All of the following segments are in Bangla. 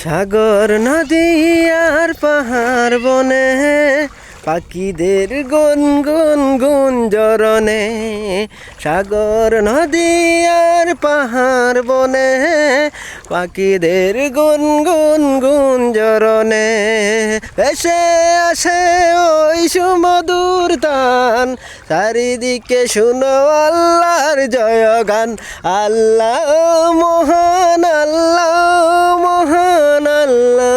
সাগর নদী আর পাহাড় বনে পাখিদের গুনগুন গুঞ্জরণে। সাগর নদী আর পাহাড় বনে পাখিদের গুনগুন গুঞ্জরণে। ভেসে আসে ওই সুমধুর তান, চারিদিকে শুনো আল্লাহর জয়গান। আল্লাহ মহান, আল্লাহ মহান, আল্লাহ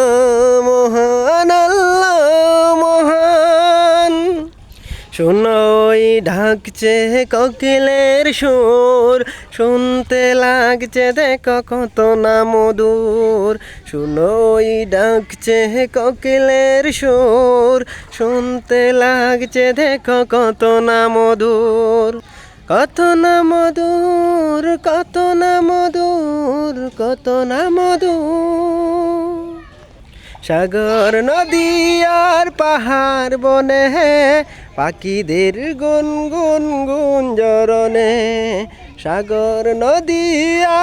মহান, আল্লাহ মহান। শুনোই ঢাকছে কোকিলের সুর, শুনতে লাগছে দেখো কত না মধুর। শুনোই ডাকছে কোকিলের সুর, শুনতে লাগছে দেখো কত না মধুর। কত না মধুর, কত না মধুর, কত না মধুর। সাগর নদী আর পাহাড় বনে পাখিদের গুনগুন গুঞ্জরণে। সাগর নদী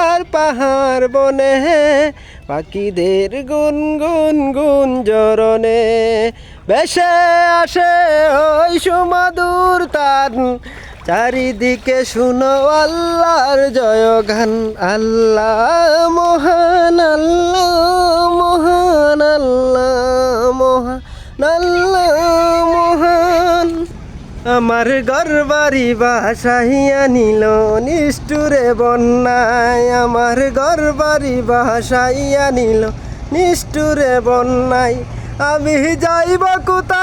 আর পাহাড় বনে পাখিদের গুনগুন গুঞ্জরণে। ভেসে আসে ওই সুমধুর তান, চারিদিকে শুনো আল্লাহর জয়গান। আল্লাহ মহান, আল্লাহ মহান, আল্লাহ মহান, আল্লাহ মহান। আমার ঘরবাড়ি ভাসাইয়া নিল নিষ্ঠুরে বন্যায়, আমার ঘরবাড়ি ভাসাইয়া নিল নিষ্ঠুরে বন্যায়। আমি যাইব কোথায়,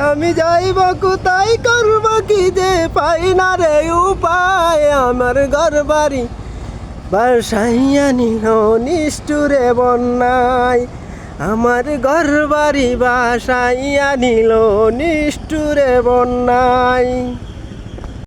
আমি যাইব কোথায়, করব কি যে পাই না রে উপায়। আমার ঘরবাড়ি ভাসাইয়া নিল নিষ্ঠুরে বন্যায়, আমার ঘরবাড়ি ভাসাইয়া নিল নিষ্ঠুরে বন্যায়।